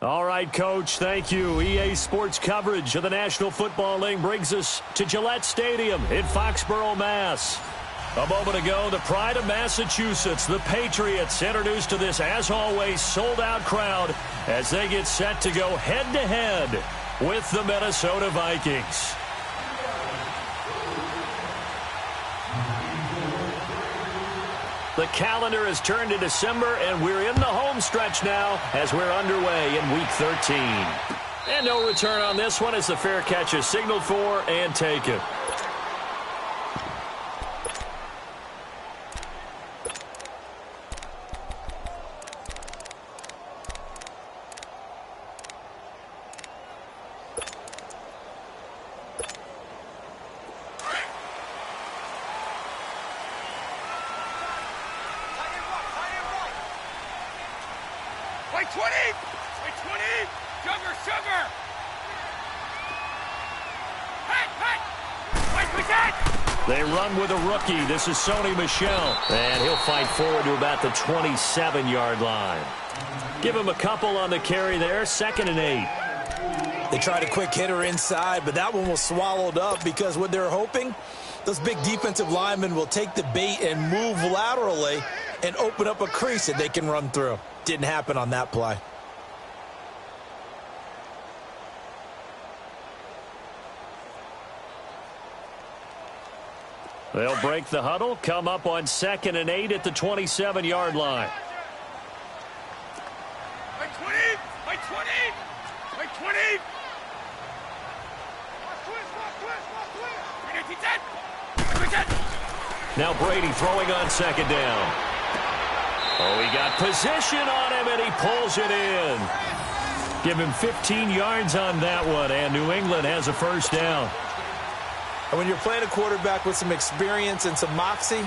All right, Coach, thank you. EA Sports coverage of the National Football League brings us to Gillette Stadium in Foxborough, Mass. A moment ago, the pride of Massachusetts, the Patriots, introduced to this, as always, sold-out crowd as they get set to go head-to-head with the Minnesota Vikings. The calendar has turned to December, and we're in the home stretch now as we're underway in Week 13. And no return on this one as the fair catch is signaled for and taken. They run with a rookie. This is Sony Michel. And he'll fight forward to about the 27-yard line. Give him a couple on the carry there. 2nd and 8. They tried a quick hitter inside, but that one was swallowed up because what they're hoping, those big defensive linemen will take the bait and move laterally and open up a crease that they can run through. Didn't happen on that play. They'll break the huddle, come up on 2nd and 8 at the 27-yard line. Now Brady throwing on 2nd down. Oh, he got position on him, and he pulls it in. Give him 15 yards on that one, and New England has a 1st down. And when you're playing a quarterback with some experience and some moxie,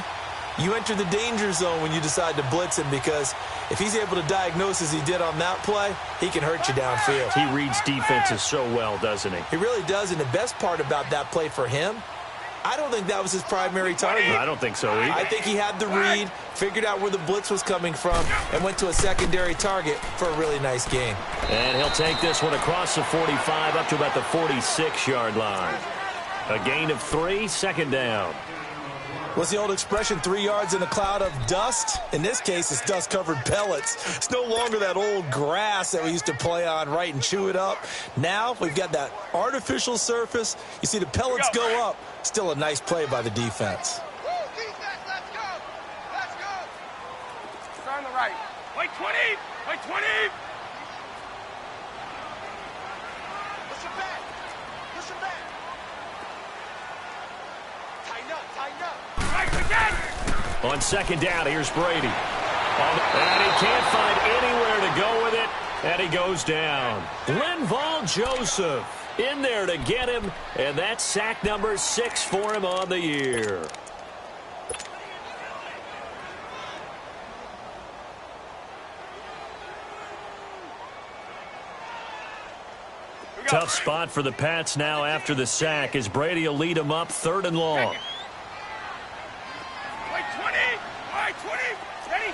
you enter the danger zone when you decide to blitz him, because if he's able to diagnose as he did on that play, he can hurt you downfield. He reads defenses so well, doesn't he? He really does, and the best part about that play for him, I don't think that was his primary target. I don't think so either. I think he had the read, figured out where the blitz was coming from, and went to a secondary target for a really nice gain. And he'll take this one across the 45 up to about the 46-yard line. A gain of 3, 2nd down. What's the old expression, 3 yards in a cloud of dust? In this case, it's dust-covered pellets. It's no longer that old grass that we used to play on, right, and chew it up. Now we've got that artificial surface. You see the pellets go up. Still a nice play by the defense. Defense, let's go. Let's go. Start on the right. Wait 20. Wait 20. Push him back. Push him back. Tighten up. Tighten up. Right again. On 2nd down, here's Brady. And he can't find anywhere to go with it, and he goes down. Linval Joseph in there to get him, and that's sack number 6 for him on the year. Tough spot for the Pats now after the sack, as Brady will lead them up 3rd and long. Wait 20. All right, 20. Steady.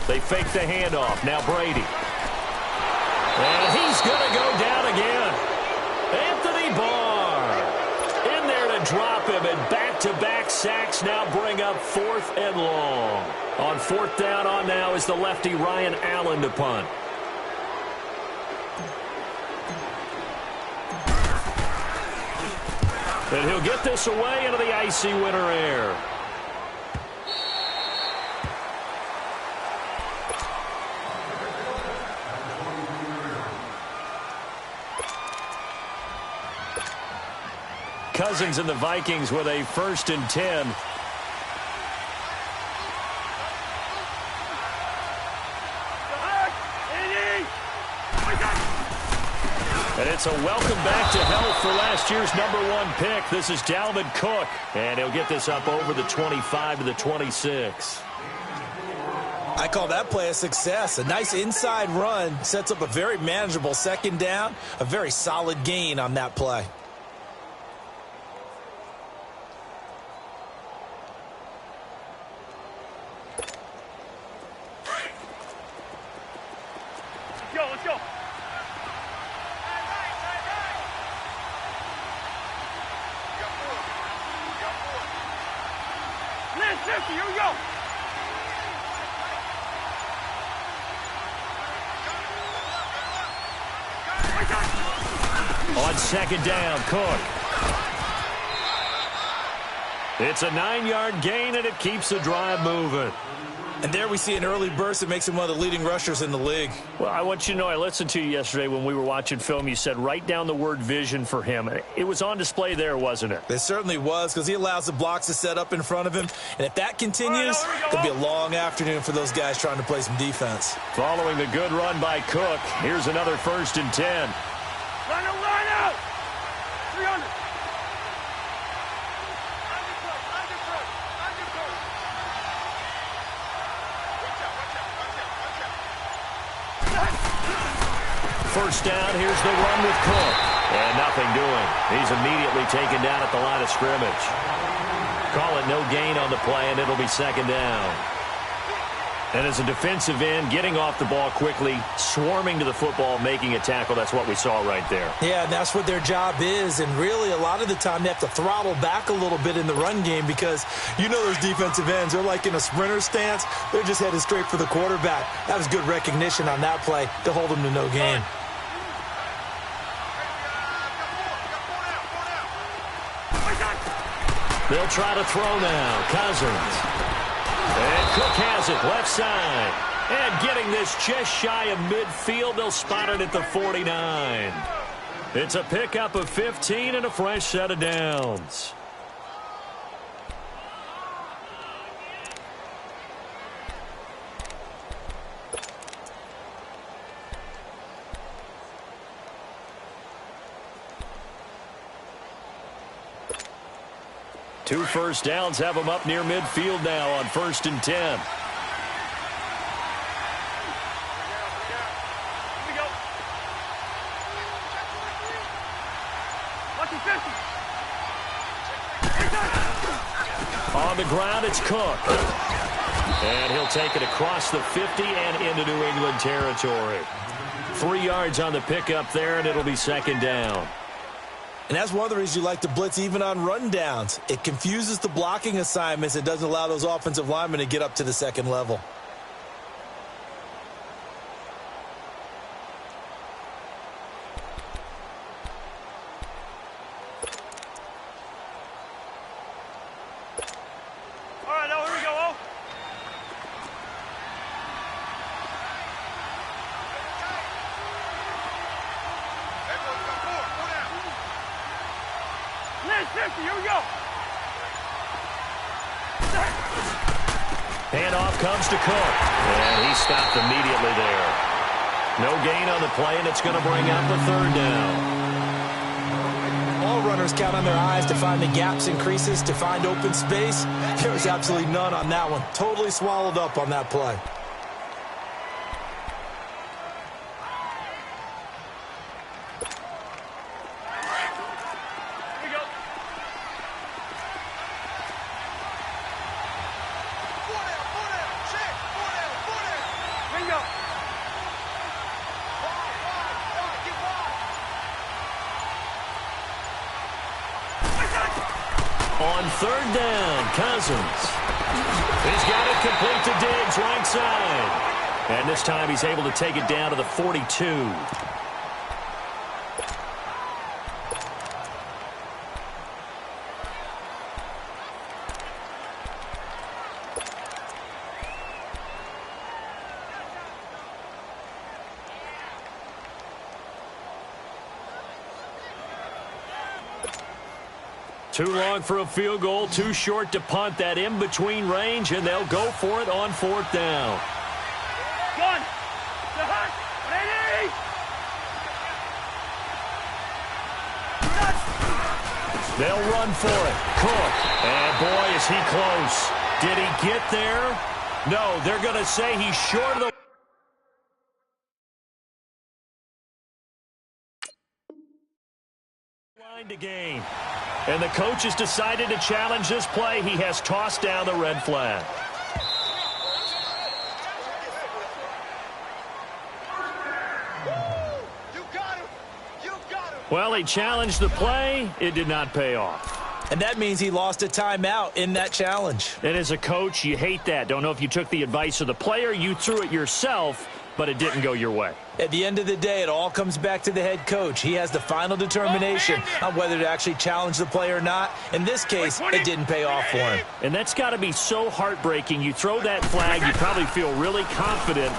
They fake the handoff. Now Brady. And he's going to go down again. Anthony Barr in there to drop him, and back-to-back sacks now bring up 4th and long. On 4th down on now is the lefty Ryan Allen to punt. And he'll get this away into the icy winter air. Cousins and the Vikings with a 1st and 10. And it's a welcome back to health for last year's #1 pick. This is Dalvin Cook, and he'll get this up over the 25 to the 26. I call that play a success. A nice inside run sets up a very manageable 2nd down, a very solid gain on that play. 50, here we go. On second down, Cook. It's a 9-yard gain, and it keeps the drive moving. And there we see an early burst that makes him one of the leading rushers in the league. Well, I want you to know, I listened to you yesterday when we were watching film. You said write down the word vision for him. It was on display there, wasn't it? It certainly was, because he allows the blocks to set up in front of him. And if that continues, it'll be a long afternoon for those guys trying to play some defense. Following the good run by Cook, here's another 1st and 10. Line out. 300. First down, here's the run with Cook. And nothing doing. He's immediately taken down at the line of scrimmage. Call it no gain on the play, and it'll be 2nd down. And as a defensive end, getting off the ball quickly, swarming to the football, making a tackle, that's what we saw right there. Yeah, and that's what their job is. And really, a lot of the time, they have to throttle back a little bit in the run game because you know those defensive ends, they're like in a sprinter stance. They're just headed straight for the quarterback. That was good recognition on that play to hold them to no gain. They'll try to throw now. Cousins. And Cook has it, left side. And getting this just shy of midfield, they'll spot it at the 49. It's a pickup of 15 and a fresh set of downs. Two first downs have them up near midfield now on 1st and 10. Here we go. Lucky 50. On the ground, it's Cook. And he'll take it across the 50 and into New England territory. 3 yards on the pickup there, and it'll be 2nd down. And that's one of the reasons you like to blitz even on rundowns. It confuses the blocking assignments. It doesn't allow those offensive linemen to get up to the 2nd level. All right, now here we go, oh. Last 50, here we go. Handoff comes to Cook. And he stopped immediately there. No gain on the play, and it's going to bring up the 3rd down. All runners count on their eyes to find the gaps and creases, to find open space. There was absolutely none on that one. Totally swallowed up on that play. On 3rd down, Cousins. He's got it complete to Diggs, right side. And this time he's able to take it down to the 42. Too long for a field goal, too short to punt. That in-between range, and they'll go for it on 4th down. Gun. The hunt. Ready. They'll run for it. Cook. And boy, is he close. Did he get there? No, they're going to say he's short of the line to gain. And the coach has decided to challenge this play. He has tossed down the red flag. You got him. You got him. Well, he challenged the play. It did not pay off. And that means he lost a timeout in that challenge. And as a coach, you hate that. Don't know if you took the advice of the player, you threw it yourself, but it didn't go your way. At the end of the day, it all comes back to the head coach. He has the final determination on whether to actually challenge the play or not. In this case, it didn't pay off for him. And that's got to be so heartbreaking. You throw that flag, you probably feel really confident,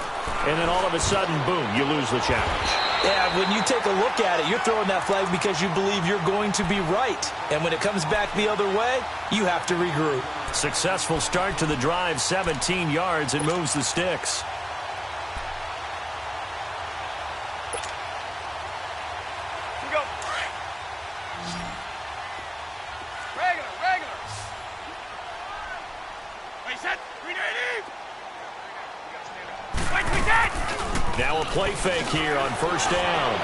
and then all of a sudden, boom, you lose the challenge. Yeah, when you take a look at it, you're throwing that flag because you believe you're going to be right. And when it comes back the other way, you have to regroup. Successful start to the drive, 17 yards, and moves the sticks. Now a play fake here on first down.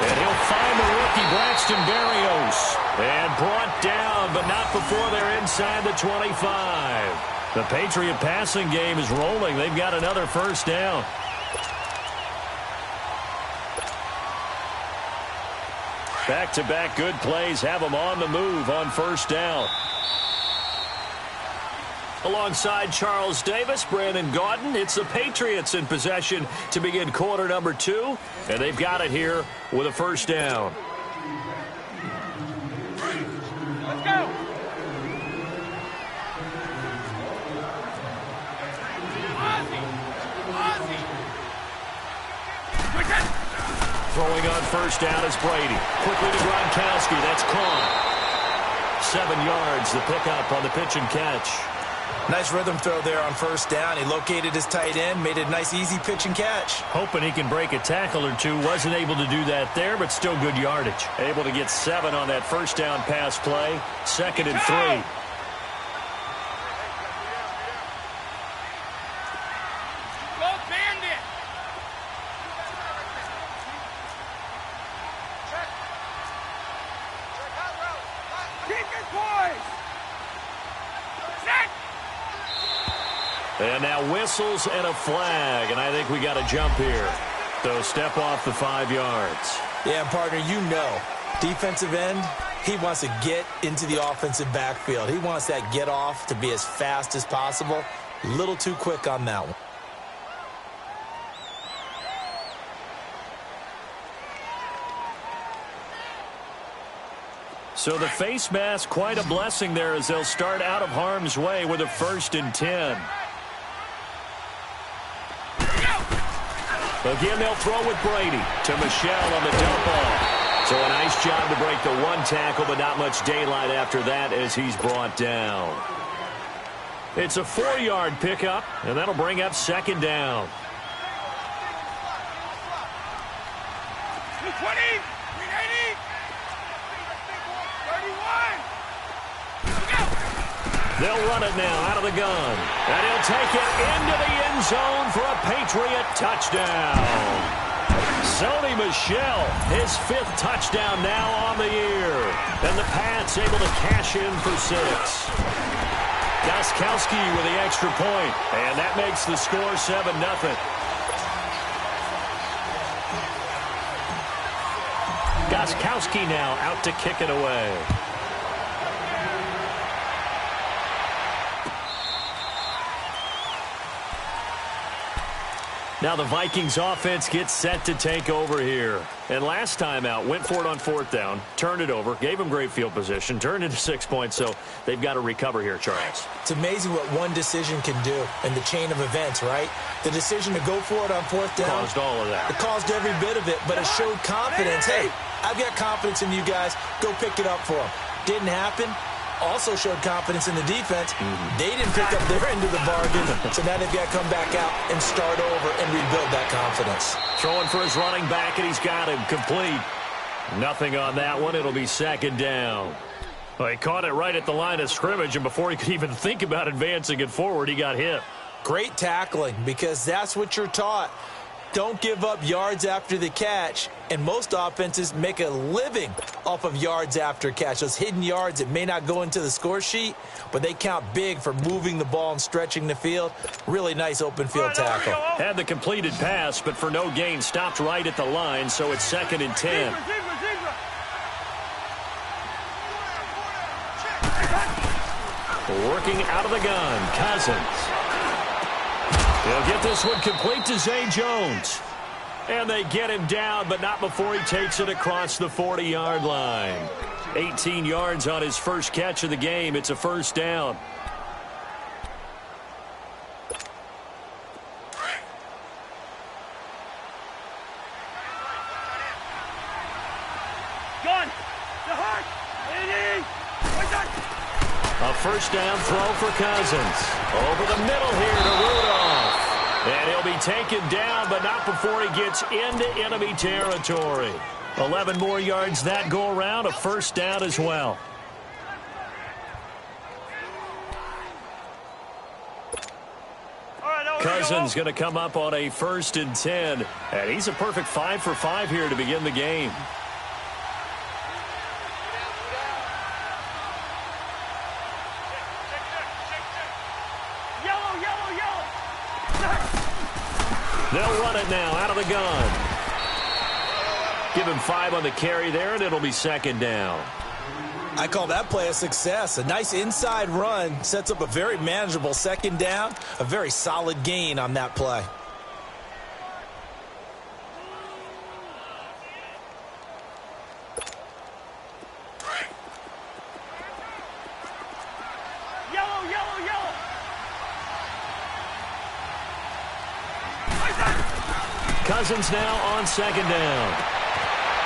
And he'll find the rookie, Braxton Berrios. And brought down, but not before they're inside the 25. The Patriot passing game is rolling. They've got another first down. Back-to-back good plays have them on the move on first down. Alongside Charles Davis, Brandon Gaudin, it's the Patriots in possession to begin quarter number 2, and they've got it here with a first down. Let's go. Throwing on first down is Brady. Quickly to Gronkowski. That's caught. 7 yards, the pickup on the pitch and catch. Nice rhythm throw there on first down. He located his tight end, made a nice easy pitch and catch. Hoping he can break a tackle or two. Wasn't able to do that there, but still good yardage. Able to get 7 on that first down pass play. 2nd and 3. And now whistles and a flag, and I think we got a jump here. So step off the 5 yards. Yeah, partner, you know, defensive end, he wants to get into the offensive backfield. He wants that get off to be as fast as possible. A little too quick on that one. So the face mask, quite a blessing there as they'll start out of harm's way with a 1st and 10. Again, they'll throw with Brady to Michelle on the dump off. So a nice job to break the 1 tackle, but not much daylight after that as he's brought down. It's a 4-yard pickup, and that'll bring up 2nd down. 220, 380, 31. They'll run it now out of the gun. And he'll take it into the end zone for a Patriot touchdown. Sony Michel, his 5th touchdown now on the year. And the Pats able to cash in for 6. Gostkowski with the extra point. And that makes the score 7-0. Gostkowski now out to kick it away. Now the Vikings offense gets set to take over here. And last time out, went for it on 4th down, turned it over, gave them great field position, turned into 6 points, so they've got to recover here, Charles. It's amazing what one decision can do in the chain of events, right? The decision to go for it on 4th down. Caused all of that. It caused every bit of it, but it showed confidence. Hey, I've got confidence in you guys. Go pick it up for them. Didn't happen. Also showed confidence in the defense. They didn't pick up their end of the bargain, so now they've got to come back out and start over and rebuild that confidence. Throwing for his running back, and he's got him complete. Nothing on that one. It'll be 2nd down. Well, he caught it right at the line of scrimmage, and before he could even think about advancing it forward, he got hit. Great tackling, because that's what you're taught. Don't give up yards after the catch, and most offenses make a living off of yards after catch. Those hidden yards that may not go into the score sheet, but they count big for moving the ball and stretching the field. Really nice open field tackle. Had the completed pass, but for no gain, stopped right at the line, so it's 2nd and 10. Working out of the gun, Cousins. He'll get this one complete to Zay Jones. And they get him down, but not before he takes it across the 40-yard line. 18 yards on his first catch of the game. It's a first down. A first down throw for Cousins. Over the middle here to Rudolph. And he'll be taken down, but not before he gets into enemy territory. 11 more yards that go around, a first down as well. Cousins going to come up on a 1st and 10. And he's a perfect 5 for 5 here to begin the game. They'll run it now out of the gun. Give him 5 on the carry there, and it'll be second down. I call that play a success. A nice inside run sets up a very manageable second down. A very solid gain on that play. Cousins now on second down.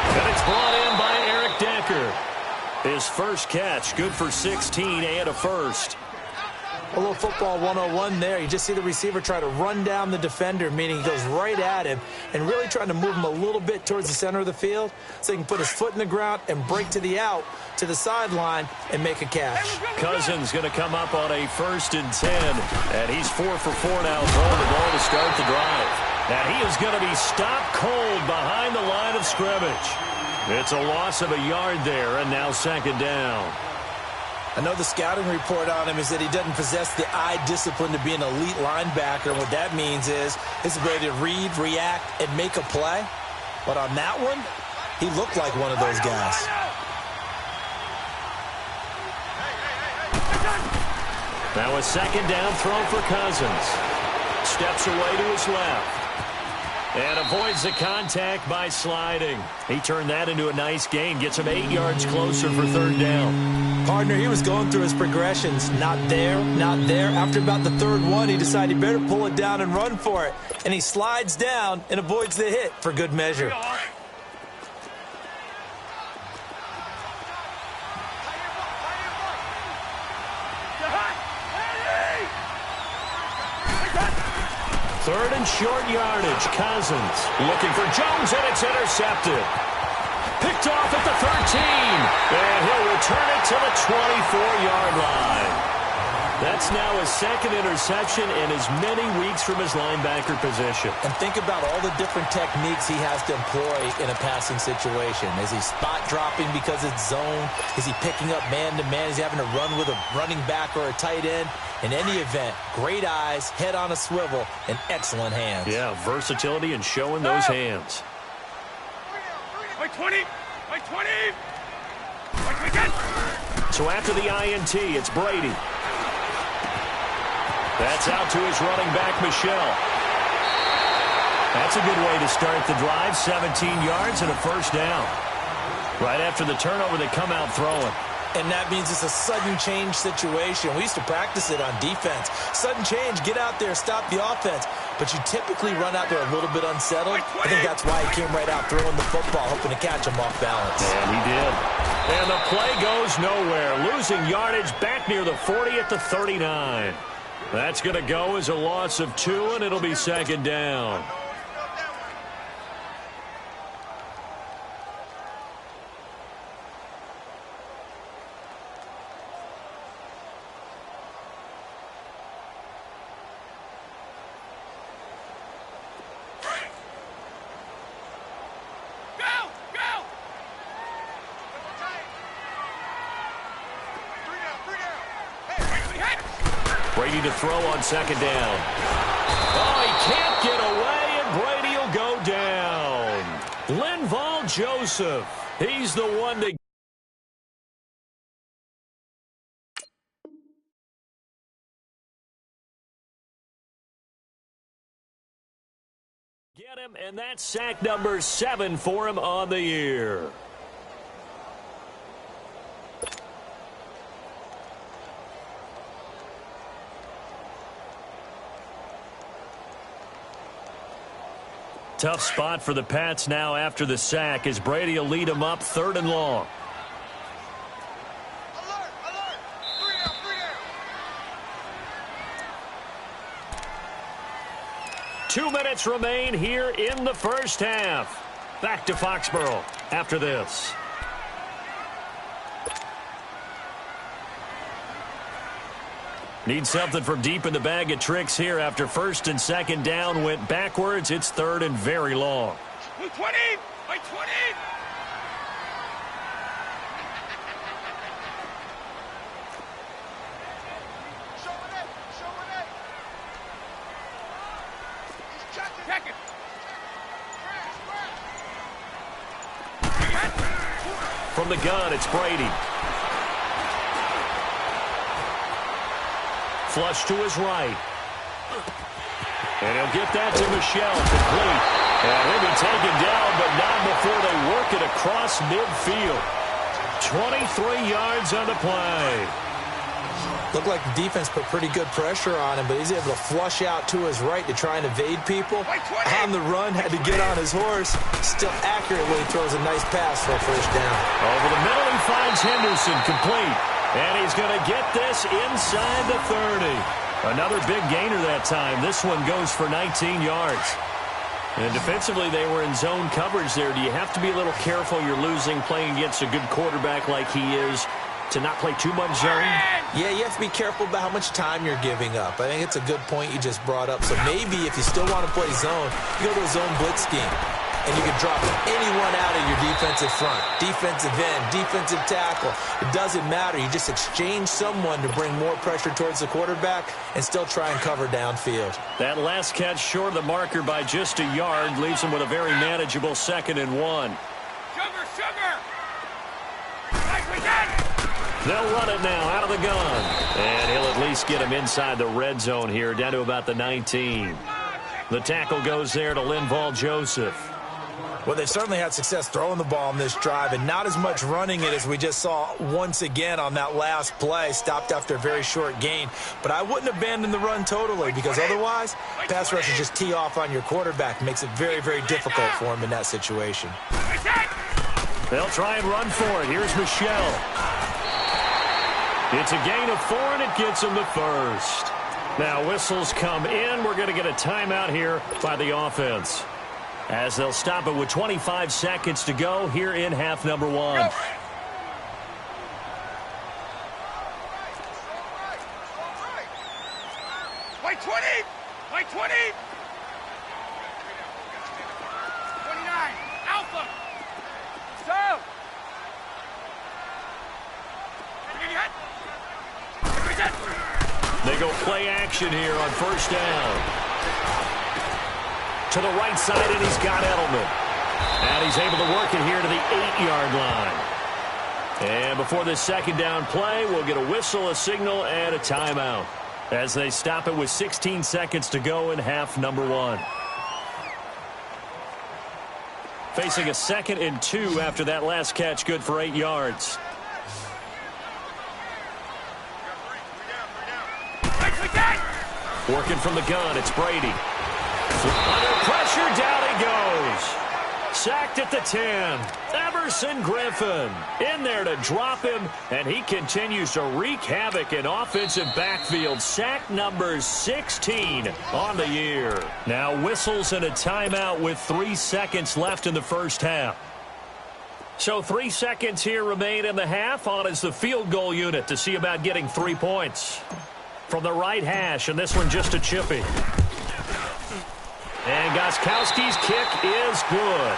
And it's brought in by Eric Decker. His first catch, good for 16 and a first. A little football 101 there. You just see the receiver try to run down the defender, meaning he goes right at him and really trying to move him a little bit towards the center of the field so he can put his foot in the ground and break to the out, to the sideline, and make a catch. Cousins going to come up on a 1st and 10, and he's 4 for 4 now, throwing the ball to start the drive. And he is going to be stopped cold behind the line of scrimmage. It's a loss of a yard there, and now second down. I know the scouting report on him is that he doesn't possess the eye discipline to be an elite linebacker. What that means is his ability to read, react, and make a play. But on that one, he looked like one of those guys. Now a second down throw for Cousins. Steps away to his left. And avoids the contact by sliding. He turned that into a nice gain. Gets him 8 yards closer for third down. Partner, he was going through his progressions. Not there, not there. After about the third one, he decided he better pull it down and run for it. And he slides down and avoids the hit for good measure. Third and short yardage. Cousins looking for Jones, and it's intercepted. Picked off at the 13. And he'll return it to the 24-yard line. That's now his second interception in as many weeks from his linebacker position. And think about all the different techniques he has to employ in a passing situation. Is he spot dropping because it's zone? Is he picking up man-to-man? Is he having to run with a running back or a tight end? In any event, great eyes, head on a swivel, and excellent hands. Yeah, versatility and showing those hands. Wait 20! Wait 20! So after the INT, it's Brady. That's out to his running back, Michelle. That's a good way to start the drive. 17 yards and a first down. Right after the turnover, they come out throwing. And that means it's a sudden change situation. We used to practice it on defense. Sudden change, get out there, stop the offense. But you typically run out there a little bit unsettled. I think that's why he came right out throwing the football, hoping to catch him off balance. And he did. And the play goes nowhere. Losing yardage back near the 40 at the 39. That's going to go as a loss of 2, and it'll be second down. Brady to throw on second down. Oh, he can't get away, and Brady will go down. Linval Joseph, he's the one to And that's sack number 7 for him on the year. Tough spot for the Pats now after the sack as Brady will lead them up 3rd and long. Alert, alert. 3 down, 3 down. 2 minutes remain here in the first half. Back to Foxborough after this. Need something from deep in the bag of tricks here after 1st and 2nd down went backwards. It's 3rd and very long. 20, by 20. Show it in, show it in. He's checking. Check it. From the gun, it's Brady. Flush to his right. And he'll get that to Michelle, complete. And he'll be taken down, but not before they work it across midfield. 23 yards on the play. Looked like the defense put pretty good pressure on him, but he's able to flush out to his right to try and evade people. On the run, had to get on his horse. Still accurately throws a nice pass for a 1st down. Over the middle, he finds Henderson, complete. And he's going to get this inside the 30. Another big gainer that time. This one goes for 19 yards. And defensively, they were in zone coverage there. Do you have to be a little careful? You're losing playing against a good quarterback like he is to not play too much zone? Yeah, you have to be careful about how much time you're giving up. I think it's a good point you just brought up. So maybe if you still want to play zone, you go to a zone blitz scheme. And you can drop anyone out of your defensive front, defensive end, defensive tackle. It doesn't matter. You just exchange someone to bring more pressure towards the quarterback and still try and cover downfield. That last catch short of the marker by just a yard leaves him with a very manageable 2nd and 1. Sugar, sugar. Like we did. They'll run it now out of the gun. And he'll at least get him inside the red zone here, down to about the 19. The tackle goes there to Linval Joseph. Well, they've certainly had success throwing the ball on this drive and not as much running it as we just saw once again on that last play. Stopped after a very short gain. But I wouldn't abandon the run totally because otherwise, pass rushers just tee off on your quarterback. Makes it very, very difficult for him in that situation. They'll try and run for it. Here's Michelle. It's a gain of 4, and it gets him the 1st. Now whistles come in. We're going to get a timeout here by the offense, as they'll stop it with 25 seconds to go here in half number 1. White 20! White 20! 29! Alpha! So! They go play action here on 1st down. To the right side, and he's got Edelman. And he's able to work it here to the 8-yard line. And before this 2nd down play, we'll get a whistle, a signal, and a timeout, as they stop it with 16 seconds to go in half number 1. Facing a 2nd and 2 after that last catch, good for 8 yards. Working from the gun, it's Brady. Under pressure, down he goes. Sacked at the 10. Everson Griffin in there to drop him, and he continues to wreak havoc in offensive backfield. Sack number 16 on the year. Now whistles and a timeout with 3 seconds left in the first half. So 3 seconds here remain in the half. On is the field goal unit to see about getting 3 points. From the right hash, and this one just a chippy. And Gostkowski's kick is good.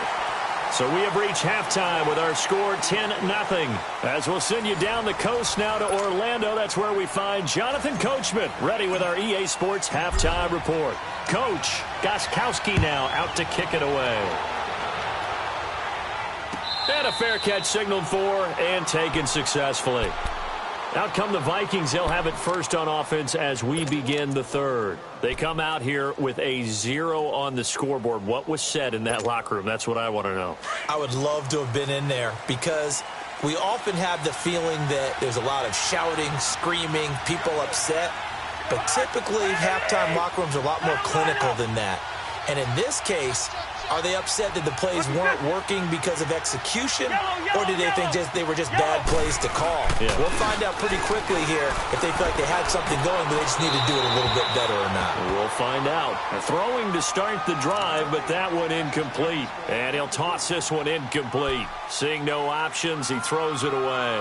So we have reached halftime with our score 10-0. As we'll send you down the coast now to Orlando. That's where we find Jonathan Coachman ready with our EA Sports halftime report. Coach, Gostkowski now out to kick it away. And a fair catch signaled for and taken successfully. Out come the Vikings. They'll have it first on offense as we begin the third. They come out here with a 0 on the scoreboard. What was said in that locker room? That's what I want to know. I would love to have been in there because we often have the feeling that there's a lot of shouting, screaming, people upset. But typically, halftime locker rooms are a lot more clinical than that. And in this case, are they upset that the plays weren't working because of execution, or did they think they were just bad plays to call? Yeah. We'll find out pretty quickly here if they feel like they had something going, but they just need to do it a little bit better or not. We'll find out. Throwing to start the drive, but that one incomplete. And he'll toss this one incomplete. Seeing no options, he throws it away.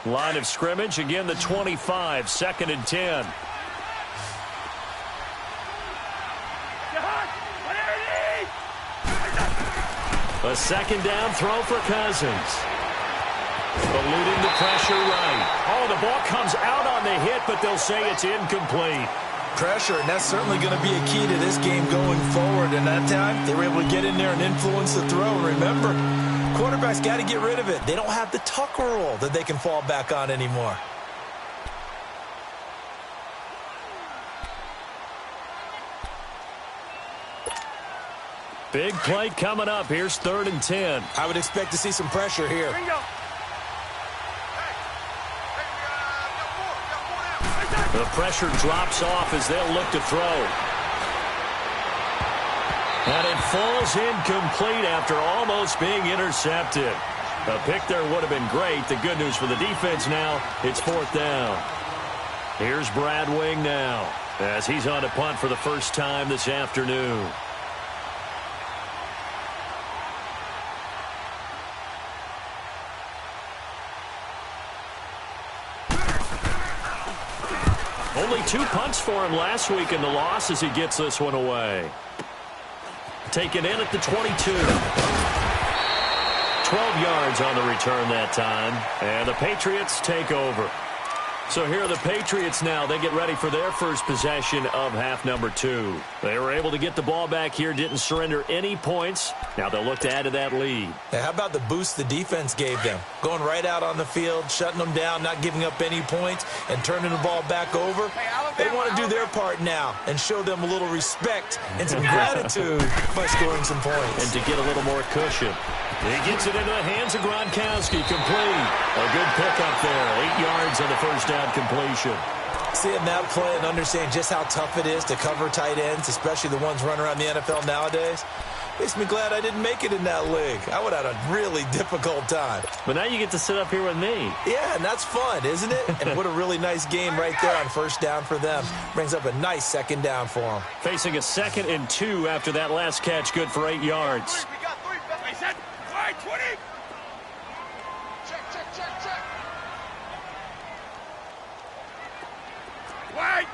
Line of scrimmage, again the 25, 2nd and 10. A second down throw for Cousins. Eluding the pressure right. Oh, the ball comes out on the hit, but they'll say it's incomplete. Pressure, and that's certainly going to be a key to this game going forward. And that time, they were able to get in there and influence the throw. And remember, quarterbacks got to get rid of it. They don't have the tuck rule that they can fall back on anymore. Big play coming up. Here's 3rd and 10. I would expect to see some pressure here. The pressure drops off as they'll look to throw. And it falls incomplete after almost being intercepted. A pick there would have been great. The good news for the defense now, it's 4th down. Here's Brad Wing now as he's on a punt for the first time this afternoon. Only 2 punts for him last week in the loss as he gets this one away. Taken in at the 22. 12 yards on the return that time. And the Patriots take over. So here are the Patriots now. They get ready for their first possession of half number 2. They were able to get the ball back here, didn't surrender any points. Now they'll look to add to that lead. Now, how about the boost the defense gave them? Going right out on the field, shutting them down, not giving up any points, and turning the ball back over. They want to do their part now and show them a little respect and some gratitude by scoring some points. And to get a little more cushion. He gets it into the hands of Gronkowski. Complete. A good pickup there. 8 yards on the first down completion. Seeing that play and understanding just how tough it is to cover tight ends, especially the ones running around the NFL nowadays, makes me glad I didn't make it in that league. I would have had a really difficult time. But now you get to sit up here with me. Yeah, and that's fun, isn't it? And what a really nice game right there on first down for them. Brings up a nice 2nd down for them. Facing a 2nd and 2 after that last catch, good for 8 yards. We got 3. They said, all right, 20. Check. Wait.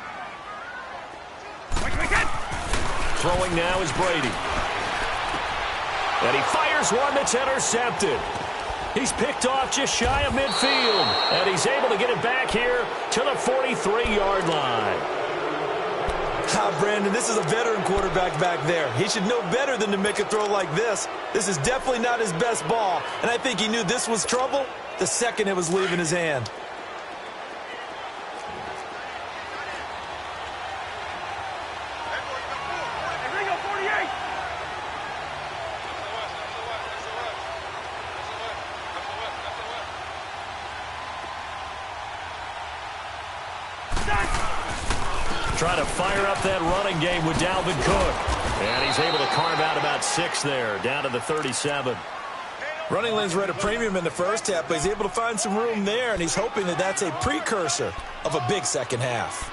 Throwing now is Brady. And he fires one that's intercepted. He's picked off just shy of midfield. And he's able to get it back here to the 43-yard line. Brandon, this is a veteran quarterback back there. He should know better than to make a throw like this. This is definitely not his best ball. And I think he knew this was trouble the second it was leaving his hand. Trying to fire up that running game with Dalvin Cook. And he's able to carve out about 6 there, down to the 37. Running lanes were at a premium in the first half, but he's able to find some room there, and he's hoping that that's a precursor of a big second half.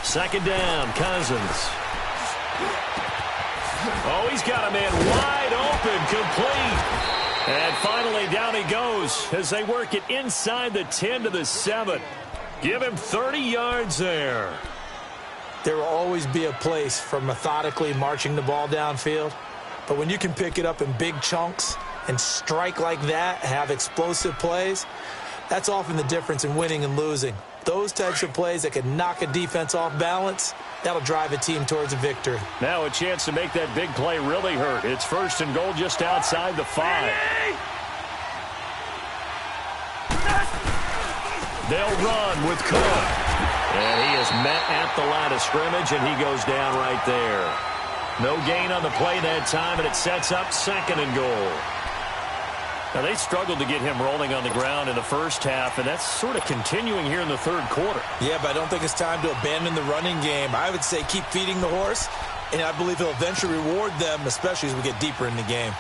Second down, Cousins. Oh, he's got a man wide open, complete. And finally, down he goes as they work it inside the 10 to the 7. Give him 30 yards there. There will always be a place for methodically marching the ball downfield. But when you can pick it up in big chunks and strike like that, have explosive plays, that's often the difference in winning and losing. Those types of plays that can knock a defense off balance, that'll drive a team towards a victory. Now a chance to make that big play really hurt. It's first and goal just outside the 5. They'll run with Cook. And he is met at the line of scrimmage, and he goes down right there. No gain on the play that time, and it sets up second and goal. Now, they struggled to get him rolling on the ground in the first half, and that's sort of continuing here in the third quarter. Yeah, but I don't think it's time to abandon the running game. I would say keep feeding the horse, and I believe he'll eventually reward them, especially as we get deeper in the game.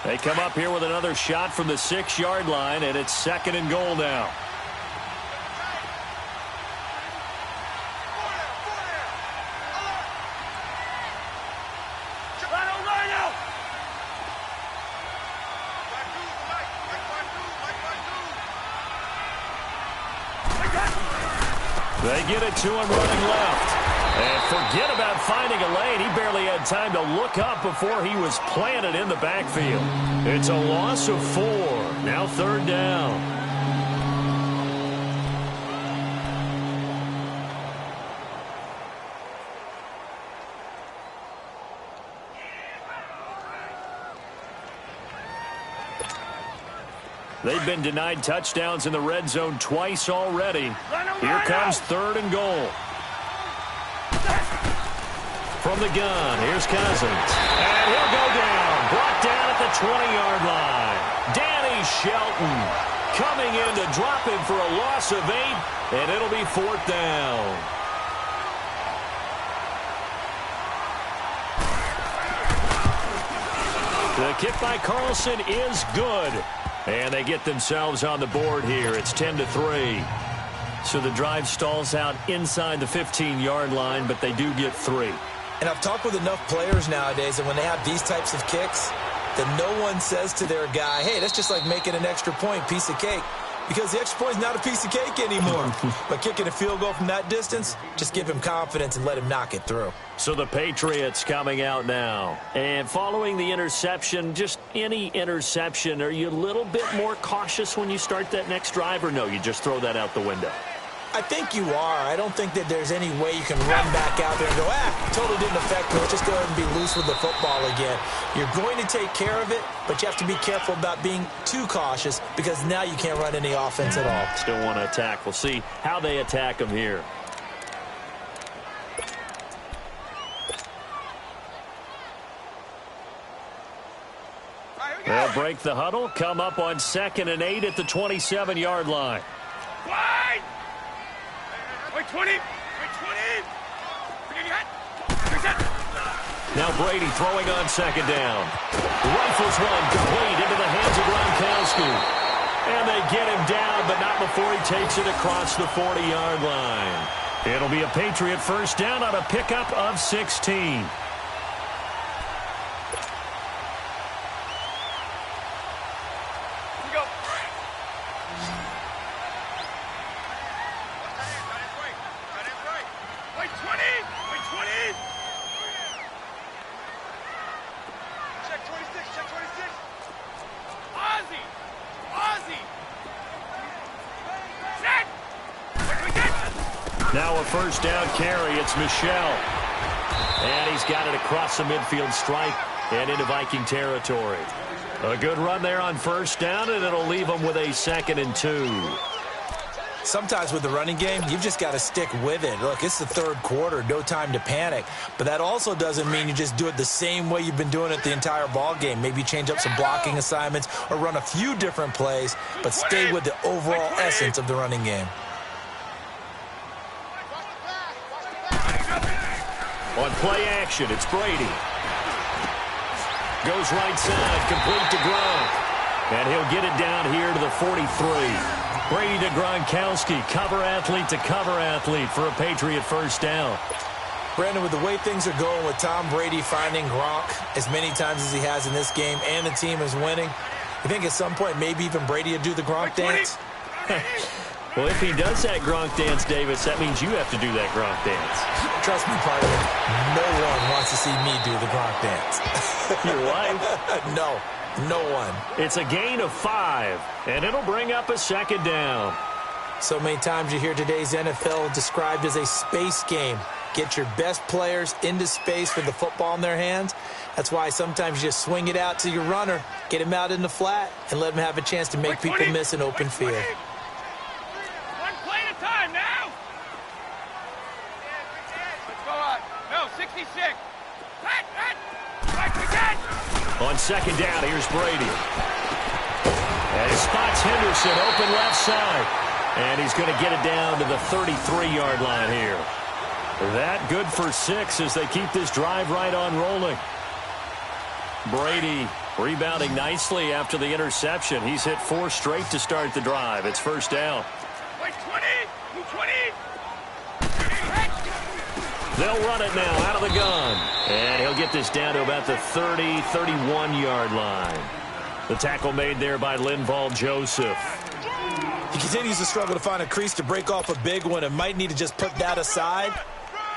They come up here with another shot from the 6-yard line, and it's second and goal now. They get it to him running left. And forget about finding a lane. He barely had time to look up before he was planted in the backfield. It's a loss of 4. Now third down. They've been denied touchdowns in the red zone twice already. Here comes third and goal. From the gun, here's Cousins. And he'll go down. Brought down at the 20-yard line. Danny Shelton coming in to drop him for a loss of 8, and it'll be fourth down. The kick by Carlson is good. And they get themselves on the board here. It's 10-3. So the drive stalls out inside the 15-yard line, but they do get 3. And I've talked with enough players nowadays that when they have these types of kicks, that no one says to their guy, hey, that's just like making an extra point, piece of cake. Because the extra point is not a piece of cake anymore. But kicking a field goal from that distance, just give him confidence and let him knock it through. So the Patriots coming out now. And following the interception, just any interception, are you a little bit more cautious when you start that next drive, or no, you just throw that out the window? I think you are. I don't think that there's any way you can run back out there and go, totally didn't affect me. Let's just go ahead and be loose with the football again. You're going to take care of it, but you have to be careful about being too cautious because now you can't run any offense at all. Still want to attack. We'll see how they attack them here. They'll break the huddle, come up on 2nd and 8 at the 27-yard line. Wide! Wait, 20! Wait, 20! Now Brady throwing on 2nd down. Rifles one complete into the hands of Gronkowski. And they get him down, but not before he takes it across the 40-yard line. It'll be a Patriot first down on a pickup of 16. Now a first down carry. It's Michel. And he's got it across the midfield stripe and into Viking territory. A good run there on first down, and it'll leave them with a 2nd and 2. Sometimes with the running game, you've just got to stick with it. Look, it's the third quarter, no time to panic. But that also doesn't mean you just do it the same way you've been doing it the entire ball game. Maybe change up some blocking assignments or run a few different plays, but stay with the overall essence of the running game. On play action, it's Brady. Goes right side, complete to Gronk. And he'll get it down here to the 43. Brady to Gronkowski, cover athlete to cover athlete for a Patriot first down. Brandon, with the way things are going with Tom Brady finding Gronk as many times as he has in this game and the team is winning, I think at some point maybe even Brady would do the Gronk dance. Well, if he does that Gronk dance, Davis, that means you have to do that Gronk dance. Trust me, partner, no one wants to see me do the Gronk dance. Your wife? No one. It's a gain of 5, and it'll bring up a second down. So many times you hear today's NFL described as a space game. Get your best players into space with the football in their hands. That's why sometimes you just swing it out to your runner, get him out in the flat, and let him have a chance to make people miss an open field. One play at a time now. Let's go on. No, 66. Right again. On second down, here's Brady. And he spots Henderson open left side. And he's going to get it down to the 33-yard line here. That good for 6 as they keep this drive right on rolling. Brady rebounding nicely after the interception. He's hit 4 straight to start the drive. It's first down. Wait, 20. 20. They'll run it now out of the gun. And he'll get this down to about the 30, 31-yard line. The tackle made there by Linval Joseph. He continues to struggle to find a crease to break off a big one and might need to just put that aside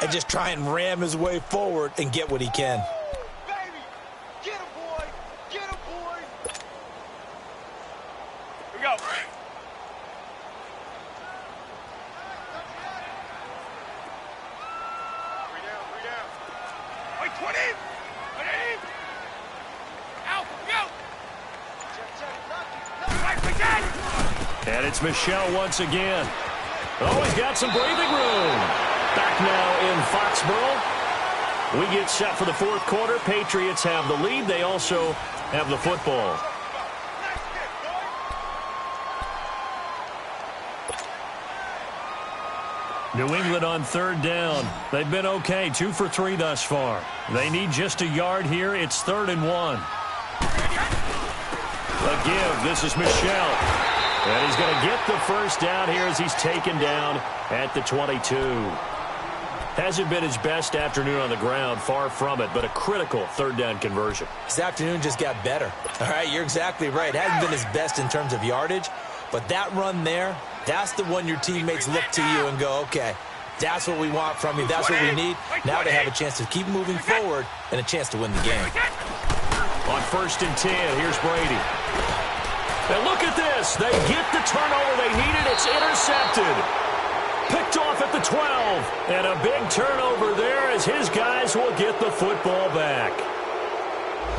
and just try and ram his way forward and get what he can. Baby, get him, boy. Get him, boy. Here we go. 20. Out, go. And it's Michel once again. Oh, he's got some breathing room. Back now in Foxborough. We get set for the fourth quarter. Patriots have the lead. They also have the football. New England on third down. They've been okay, 2 for 3 thus far. They need just a yard here. It's 3rd and 1. A give. This is Michel. And he's going to get the first down here as he's taken down at the 22. Hasn't been his best afternoon on the ground, far from it, but a critical third down conversion. His afternoon just got better. All right, you're exactly right. Hasn't been his best in terms of yardage, but that run there, that's the one your teammates look to you and go, okay, that's what we want from you. That's what we need. Now they have a chance to keep moving forward and a chance to win the game. On 1st and 10, here's Brady. And look at this. They get the turnover they needed. It's intercepted. Picked off at the 12. And a big turnover there as his guys will get the football back.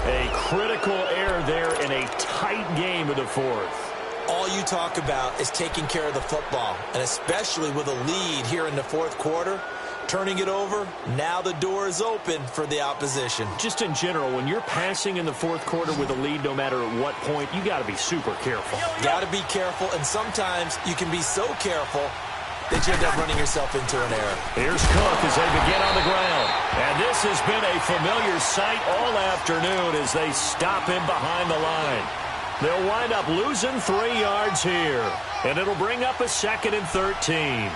A critical error there in a tight game of the fourth. All you talk about is taking care of the football, and especially with a lead here in the fourth quarter, turning it over, now the door is open for the opposition. Just in general, when you're passing in the fourth quarter with a lead, no matter at what point, you got to be super careful. Got to be careful, and sometimes you can be so careful that you end up running yourself into an error. Here's Cook as they begin on the ground. And this has been a familiar sight all afternoon as they stop him behind the line. They'll wind up losing 3 yards here. And it'll bring up a 2nd and 13.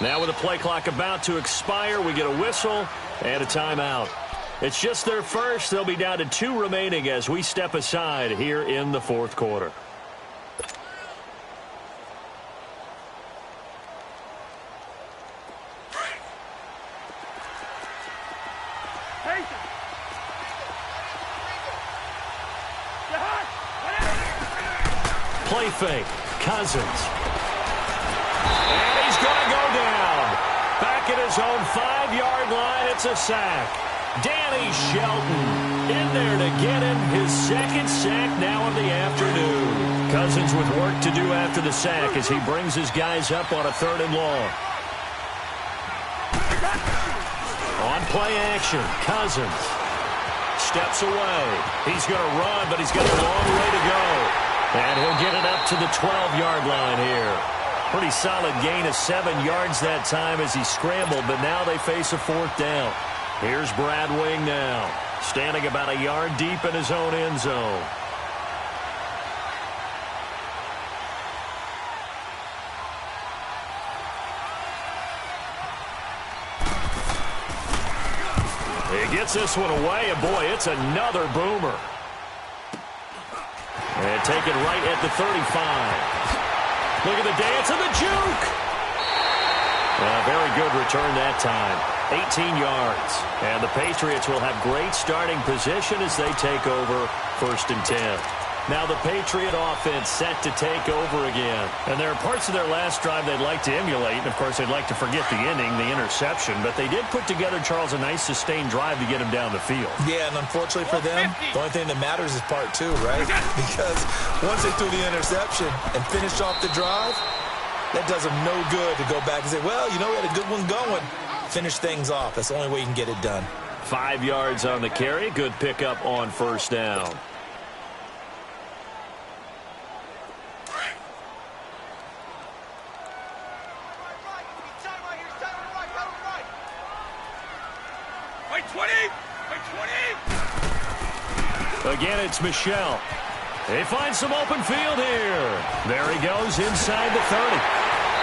Now with the play clock about to expire, we get a whistle and a timeout. It's just their first. They'll be down to 2 remaining as we step aside here in the fourth quarter. Play fake. Cousins. And he's going to go down. Back at his own 5-yard line, it's a sack. Danny Shelton in there to get him his 2nd sack now of the afternoon. Cousins with work to do after the sack as he brings his guys up on a 3rd and long. On play action, Cousins steps away. He's going to run, but he's got a long way to go. And he'll get it up to the 12-yard line here. Pretty solid gain of 7 yards that time as he scrambled, but now they face a 4th down. Here's Brad Wing now, standing about a yard deep in his own end zone. He gets this one away, and boy, it's another boomer. And taken right at the 35. Look at the dance and the juke. Very good return that time. 18 yards. And the Patriots will have great starting position as they take over 1st and 10. Now the Patriot offense set to take over again. And there are parts of their last drive they'd like to emulate. And, of course, they'd like to forget the inning, the interception. But they did put together, Charles, a nice sustained drive to get him down the field. Yeah, and unfortunately for them, the only thing that matters is part 2, right? Because once they threw the interception and finished off the drive, that does them no good to go back and say, well, you know, we had a good one going. Finish things off. That's the only way you can get it done. 5 yards on the carry. Good pickup on 1st down. Again, it's Michel. They find some open field here. There he goes inside the 30.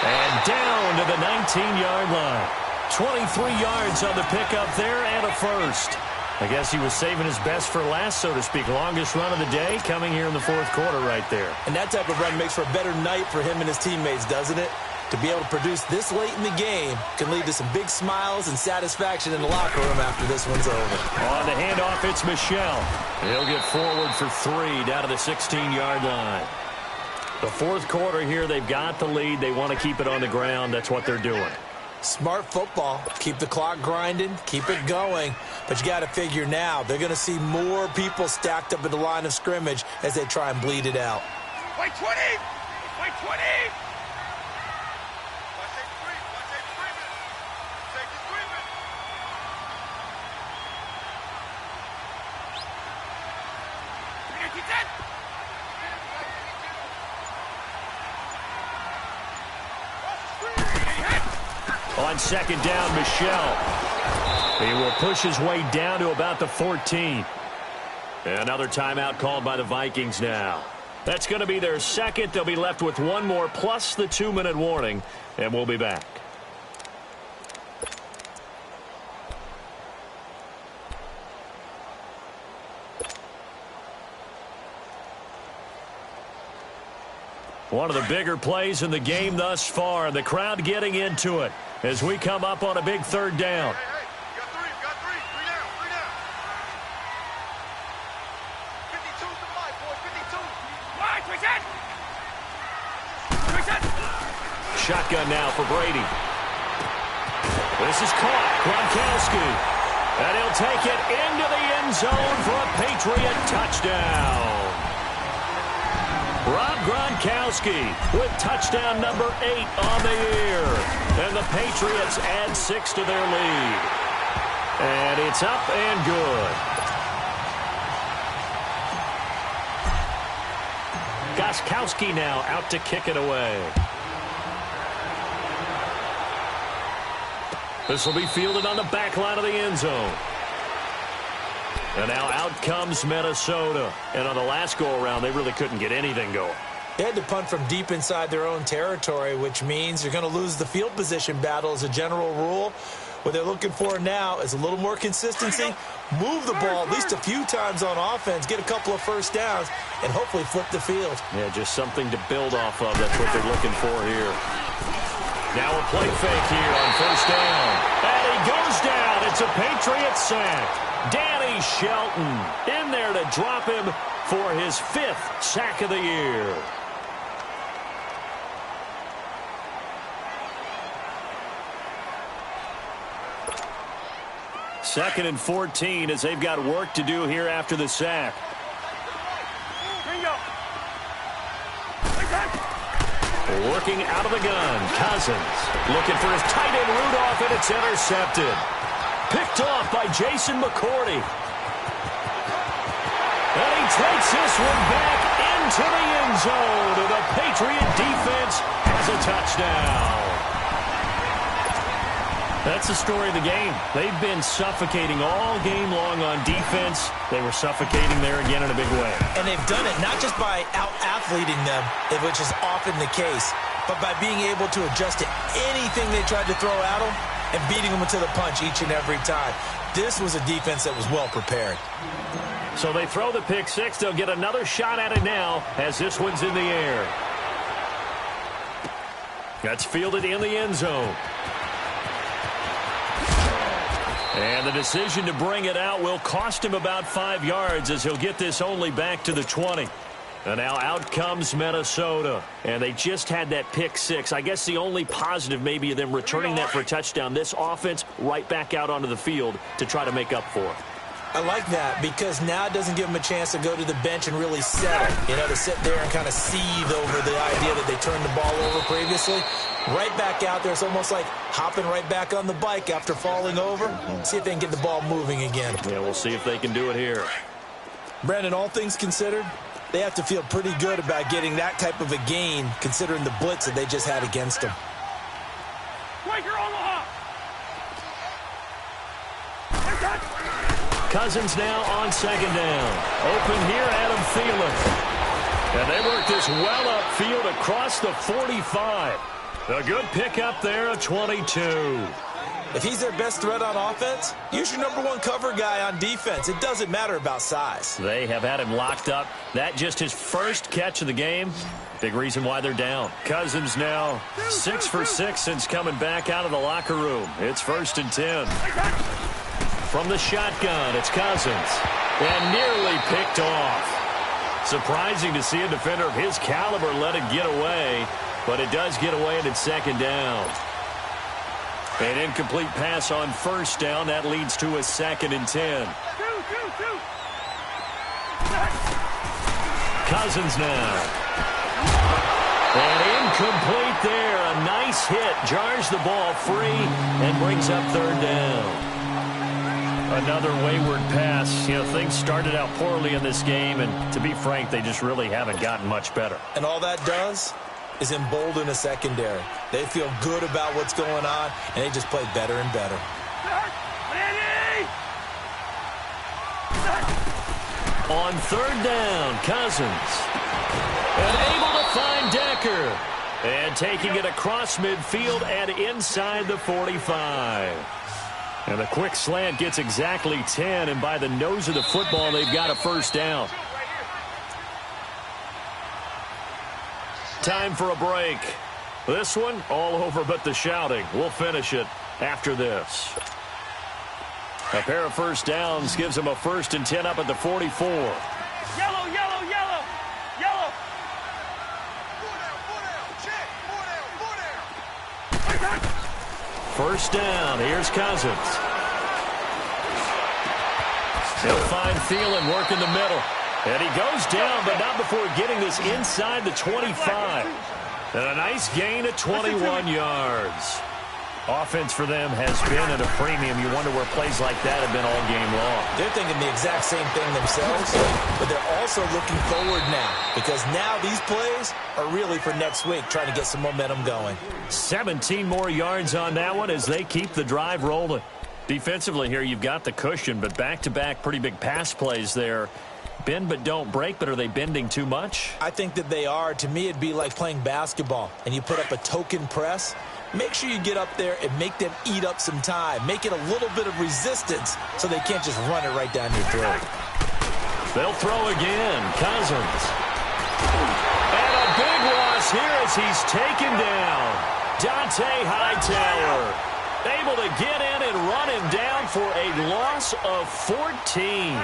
And down to the 19-yard line. 23 yards on the pickup there and a first. I guess he was saving his best for last, so to speak. Longest run of the day coming here in the 4th quarter right there. And that type of run makes for a better night for him and his teammates, doesn't it? To be able to produce this late in the game can lead to some big smiles and satisfaction in the locker room after this one's over. On the handoff, it's Michel. He'll get forward for 3 down to the 16-yard line. The 4th quarter here, they've got the lead. They want to keep it on the ground. That's what they're doing. Smart football. Keep the clock grinding. Keep it going. But you got to figure now, they're going to see more people stacked up at the line of scrimmage as they try and bleed it out. Wait 20! Wait 20! On 2nd down, Michel. He will push his way down to about the 14. Another timeout called by the Vikings now. That's going to be their 2nd. They'll be left with 1 more plus the 2-minute warning, and we'll be back. One of the bigger plays in the game thus far. The crowd getting into it as we come up on a big 3rd down. Hey, got three down. 52's the fight, boys, 52. Shotgun now for Brady. This is caught. Gronkowski. And he'll take it into the end zone for a Patriot touchdown. Rob Gronkowski with touchdown number 8 on the year. And the Patriots add 6 to their lead. And it's up and good. Gronkowski now out to kick it away. This will be fielded on the back line of the end zone. And now out comes Minnesota. And on the last go-around, they really couldn't get anything going. They had to punt from deep inside their own territory, which means you're going to lose the field position battle as a general rule. What they're looking for now is a little more consistency, move the ball at least a few times on offense, get a couple of first downs, and hopefully flip the field. Yeah, just something to build off of. That's what they're looking for here. Now a play fake here on 1st down. And he goes down. It's a Patriot sack. Danny Shelton in there to drop him for his 5th sack of the year. Second and 14 as they've got work to do here after the sack. Working out of the gun, Cousins looking for his tight end Rudolph, and it's intercepted. Picked off by Jason McCourty. And he takes this one back into the end zone. And the Patriot defense has a touchdown. That's the story of the game. They've been suffocating all game long on defense. They were suffocating there again in a big way. And they've done it not just by out-athleting them, which is often the case, but by being able to adjust to anything they tried to throw at them and beating them to the punch each and every time. This was a defense that was well prepared. So they throw the pick six. They'll get another shot at it now as this one's in the air. That's fielded in the end zone. And the decision to bring it out will cost him about 5 yards as he'll get this only back to the 20. And now out comes Minnesota. And they just had that pick six. I guess the only positive maybe of them returning that for a touchdown. This offense right back out onto the field to try to make up for it. I like that because now it doesn't give them a chance to go to the bench and really settle. You know, to sit there and kind of seethe over the idea that they turned the ball over previously. Right back out there. It's almost like hopping right back on the bike after falling over. See if they can get the ball moving again. Yeah, we'll see if they can do it here. Brandon, all things considered, they have to feel pretty good about getting that type of a gain considering the blitz that they just had against them. Cousins now on second down. Open here, Adam Thielen. And they work this well upfield across the 45. A good pickup there, a 22. If he's their best threat on offense, use your #1 cover guy on defense. It doesn't matter about size. They have had him locked up. That just his first catch of the game. Big reason why they're down. Cousins now 6 for 6 since coming back out of the locker room. It's 1st and 10. From the shotgun, it's Cousins. And nearly picked off. Surprising to see a defender of his caliber let it get away. But it does get away and it's 2nd down. An incomplete pass on 1st down. That leads to a 2nd and 10. Cousins now. And incomplete there. A nice hit. Jars the ball free and brings up 3rd down. Another wayward pass. You know, things started out poorly in this game, and to be frank, they just really haven't gotten much better. And all that does is embolden a secondary. They feel good about what's going on, and they just play better and better. On 3rd down, Cousins. And able to find Decker. And taking it across midfield and inside the 45. And the quick slant gets exactly 10, and by the nose of the football, they've got a 1st down. Time for a break. This one, all over but the shouting. We'll finish it after this. A pair of 1st downs gives them a 1st and 10 up at the 44. Yellow, yellow, yellow, yellow. 4 down, 4 down. 1st down. Here's Cousins. He'll find Thielen working the middle. And he goes down, but not before getting this inside the 25. And a nice gain of 21 yards. Offense for them has been at a premium. You wonder where plays like that have been all game long. They're thinking the exact same thing themselves, but they're also looking forward now because now these plays are really for next week, trying to get some momentum going. 17 more yards on that one as they keep the drive rolling. Defensively here, you've got the cushion, but back-to-back pretty big pass plays there. Bend but don't break, but are they bending too much? I think that they are. To me, it'd be like playing basketball, and you put up a token press. Make sure you get up there and make them eat up some time. Make it a little bit of resistance so they can't just run it right down your throat. They'll throw again. Cousins. And a big loss here as he's taken down. Dante Hightower able to get in and run him down for a loss of 14.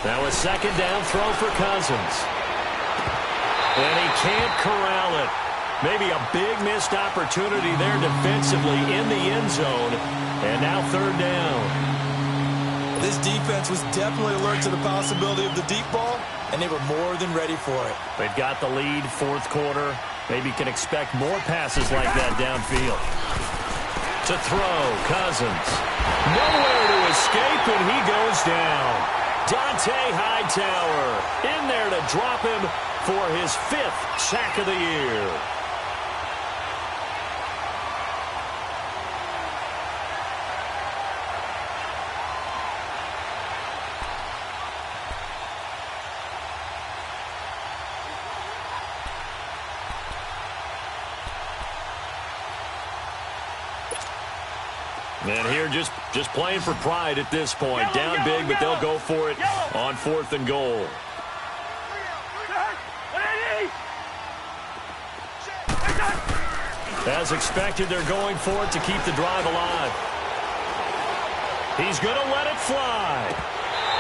Now a 2nd down throw for Cousins. And he can't corral it. Maybe a big missed opportunity there defensively in the end zone. And now 3rd down. This defense was definitely alert to the possibility of the deep ball, and they were more than ready for it. They've got the lead, 4th quarter. Maybe can expect more passes like that downfield. To throw, Cousins. Nowhere to escape, and he goes down. Dante Hightower in there to drop him for his 5th sack of the year. And here just playing for pride at this point. Down big, but they'll go for it on 4th and goal. As expected, they're going for it to keep the drive alive. He's going to let it fly.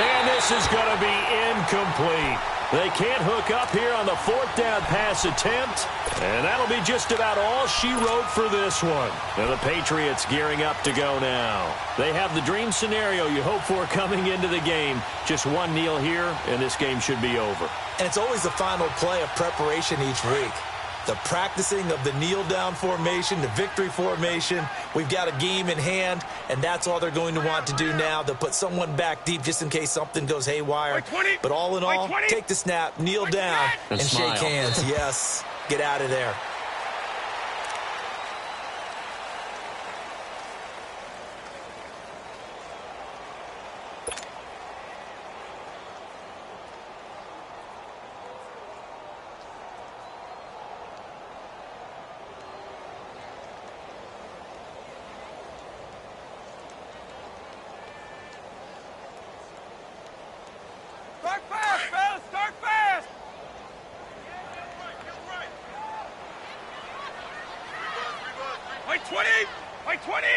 And this is going to be incomplete. They can't hook up here on the 4th down pass attempt. And that'll be just about all she wrote for this one. And the Patriots gearing up to go now. They have the dream scenario you hope for coming into the game. Just one kneel here, and this game should be over. And it's always the final play of preparation each week. The practicing of the kneel-down formation, the victory formation. We've got a game in hand, and that's all they're going to want to do now. They'll put someone back deep just in case something goes haywire. But all in all, take the snap, kneel down, and shake hands. Yes, get out of there. Start fast, fellas! Start fast! Wait 20! Wait 20!